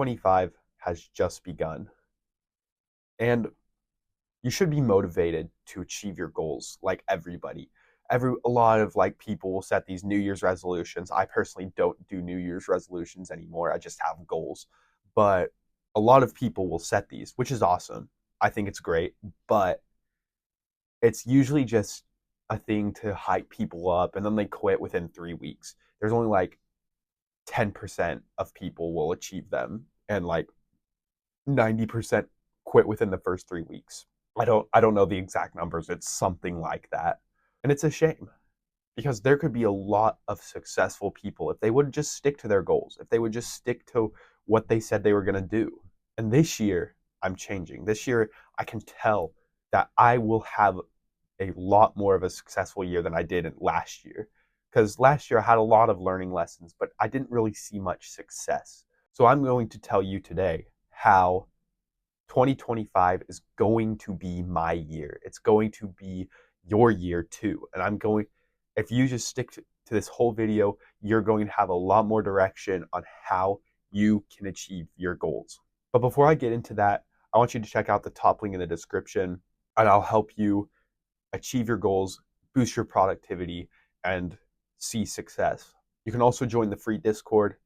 25 has just begun, and you should be motivated to achieve your goals like everybody. A lot of people will set these New Year's resolutions. I personally don't do New Year's resolutions anymore. I just have goals. But a lot of people will set these, which is awesome. I think it's great, but it's usually just a thing to hype people up and then they quit within 3 weeks. There's only 10% of people will achieve them, and 90% quit within the first 3 weeks. I don't know the exact numbers. It's something like that. And it's a shame because there could be a lot of successful people if they would just stick to their goals, if they would just stick to what they said they were going to do. And this year, I'm changing. This year, I can tell that I will have a lot more of a successful year than I did in last year. Because last year I had a lot of learning lessons, but I didn't really see much success. So I'm going to tell you today how 2025 is going to be my year. It's going to be your year too. If you just stick to this whole video, you're going to have a lot more direction on how you can achieve your goals. But before I get into that, I want you to check out the top link in the description, and I'll help you achieve your goals, boost your productivity, and see success. You can also join the free Discord.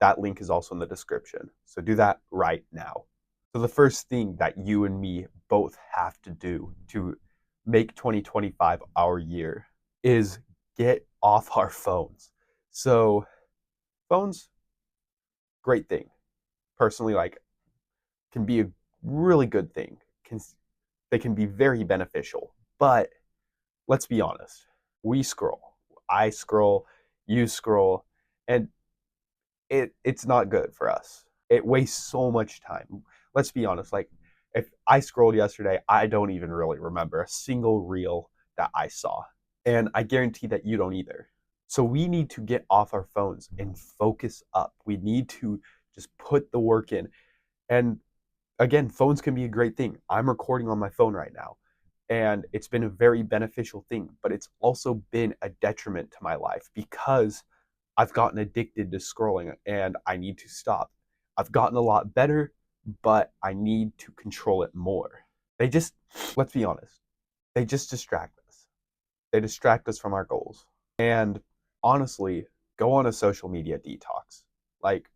That link is also in the description. So do that right now. So the first thing that you and me both have to do to make 2025 our year is get off our phones. So phones, great thing. Personally, can be a really good thing. They can be very beneficial. But let's be honest. We scroll. I scroll, you scroll, and it's not good for us. It wastes so much time. Let's be honest, if I scrolled yesterday, I don't even really remember a single reel that I saw. And I guarantee that you don't either. So we need to get off our phones and focus up. We need to just put the work in. And again, phones can be a great thing. I'm recording on my phone right now, and it's been a very beneficial thing, but it's also been a detriment to my life because I've gotten addicted to scrolling and I need to stop. I've gotten a lot better, but I need to control it more. Let's be honest, they just distract us. They distract us from our goals. And honestly, go on a social media detox.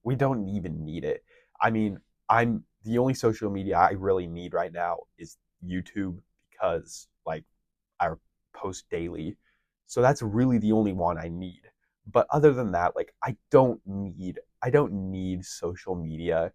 We don't even need it. I mean, the only social media I really need right now is YouTube because I post daily. So that's really the only one I need. But other than that, I don't need social media,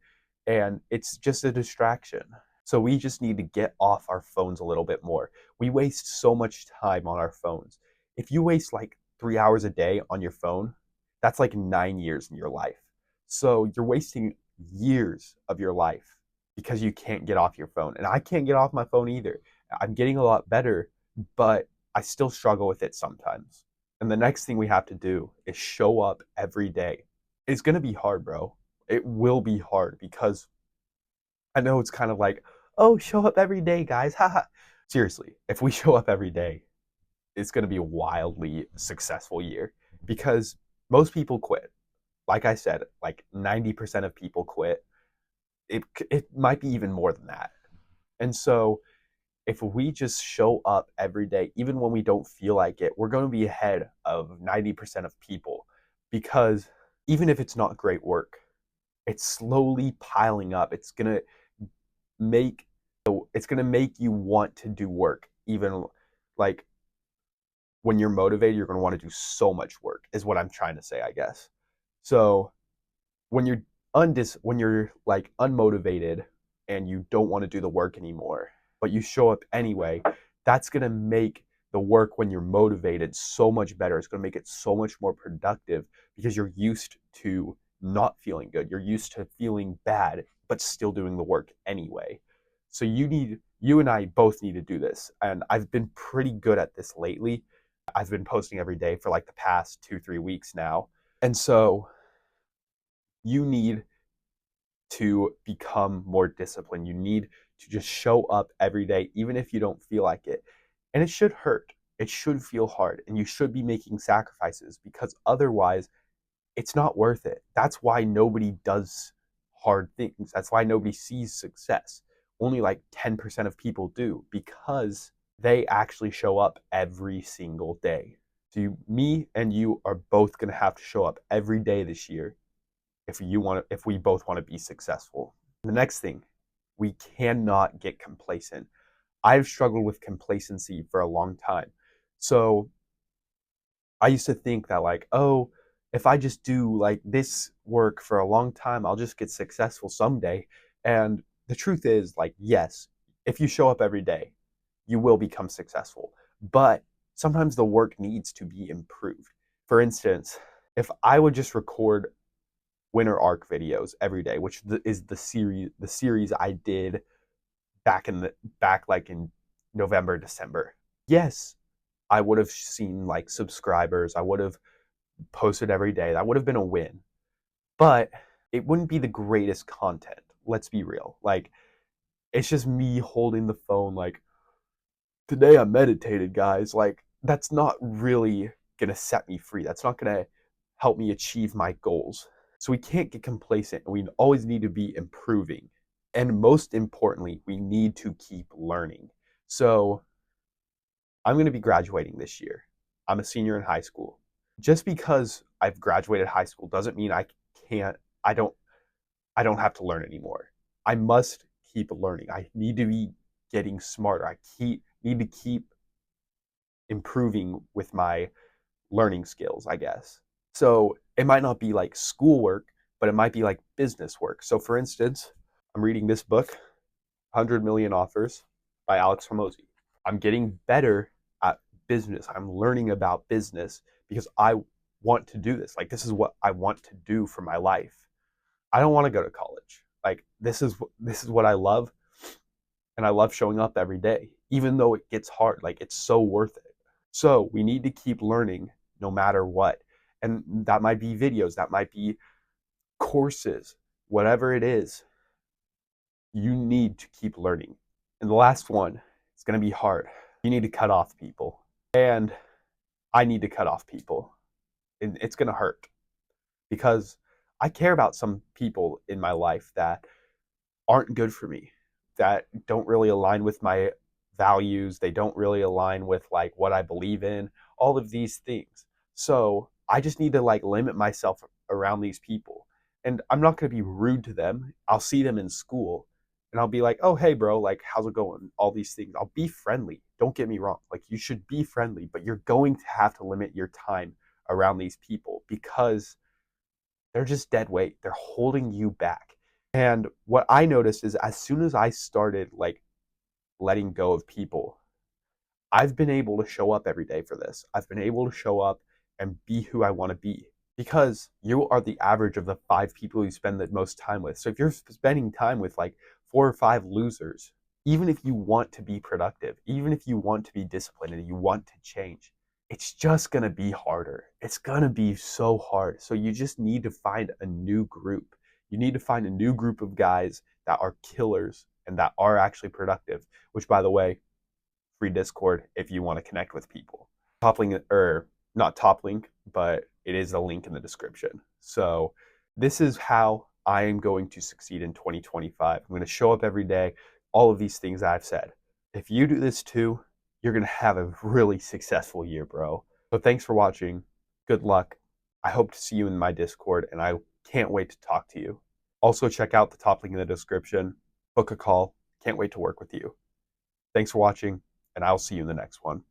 and it's just a distraction. So we just need to get off our phones a little bit more. We waste so much time on our phones. If you waste 3 hours a day on your phone, that's 9 years in your life. So you're wasting years of your life because you can't get off your phone. And I can't get off my phone either. I'm getting a lot better, but I still struggle with it sometimes. And the next thing we have to do is show up every day. It's going to be hard, bro. It will be hard because I know it's kind of oh, show up every day, guys. Haha. Seriously, if we show up every day, it's going to be a wildly successful year because most people quit. Like I said, 90% of people quit. It might be even more than that. And so if we just show up every day, even when we don't feel like it, we're going to be ahead of 90% of people because even if it's not great work, it's slowly piling up. Make it's going to make you want to do work. Even like when you're motivated, you're going to want to do so much work is what I'm trying to say, I guess. So when you're unmotivated and you don't want to do the work anymore, but you show up anyway, that's going to make the work when you're motivated so much better. It's going to make it so much more productive because you're used to not feeling good. You're used to feeling bad, but still doing the work anyway. So you and I both need to do this. And I've been pretty good at this lately. I've been posting every day for the past 2-3 weeks now. And so you need to become more disciplined. You need to just show up every day, even if you don't feel like it. And it should hurt. It should feel hard. And you should be making sacrifices because otherwise, it's not worth it. That's why nobody does hard things. That's why nobody sees success. Only like 10% of people do, because they actually show up every single day. So me and you are both going to have to show up every day this year if we both want to be successful. The next thing, we cannot get complacent. I've struggled with complacency for a long time. So I used to think that like, oh, if I just do like this work for a long time, I'll just get successful someday. And the truth is, like, yes, if you show up every day, you will become successful. But sometimes the work needs to be improved. For instance, if I would just record winter arc videos every day, which is the series I did back like in November, December. Yes, I would have seen like subscribers. I would have posted every day. That would have been a win. But it wouldn't be the greatest content. Let's be real. Like, it's just me holding the phone like, today I meditated, guys. Like, that's not really gonna set me free. That's not gonna help me achieve my goals. So we can't get complacent, and we always need to be improving. And most importantly, we need to keep learning. So I'm going to be graduating this year. I'm a senior in high school. Just because I've graduated high school doesn't mean can't I don't I don't have to learn anymore. I must keep learning. I need to be getting smarter. Need to keep improving with my learning skills, I guess. So it might not be like schoolwork, but it might be like business work. So for instance, I'm reading this book, 100 Million Offers by Alex Hormozi. I'm getting better at business. I'm learning about business because I want to do this. Like, this is what I want to do for my life. I don't want to go to college. Like, this is what I love, and I love showing up every day, even though it gets hard. Like, it's so worth it. So we need to keep learning no matter what. And that might be videos, that might be courses, whatever it is. You need to keep learning. And the last one, it's going to be hard. You need to cut off people. And I need to cut off people. And it's going to hurt because I care about some people in my life that aren't good for me, that don't really align with my values. They don't really align with like what I believe in, all of these things. So I just need to like limit myself around these people. And I'm not going to be rude to them. I'll see them in school and I'll be like, oh, hey, bro, like, how's it going? All these things. I'll be friendly. Don't get me wrong. Like, you should be friendly, but you're going to have to limit your time around these people because they're just dead weight. They're holding you back. And what I noticed is as soon as I started like letting go of people, I've been able to show up every day for this. I've been able to show up and be who I want to be because you are the average of the 5 people you spend the most time with. So if you're spending time with like 4 or 5 losers, even if you want to be productive, even if you want to be disciplined and you want to change, it's just going to be harder. It's going to be so hard. So you just need to find a new group. You need to find a new group of guys that are killers and that are actually productive, which, by the way, free Discord if you want to connect with people. Top link, or not top link, but it is a link in the description. So this is how I am going to succeed in 2025. I'm going to show up every day, all of these things I've said. If you do this too, you're going to have a really successful year, bro. So thanks for watching. Good luck. I hope to see you in my Discord, and I can't wait to talk to you. Also, check out the top link in the description. Book a call. Can't wait to work with you. Thanks for watching, and I'll see you in the next one.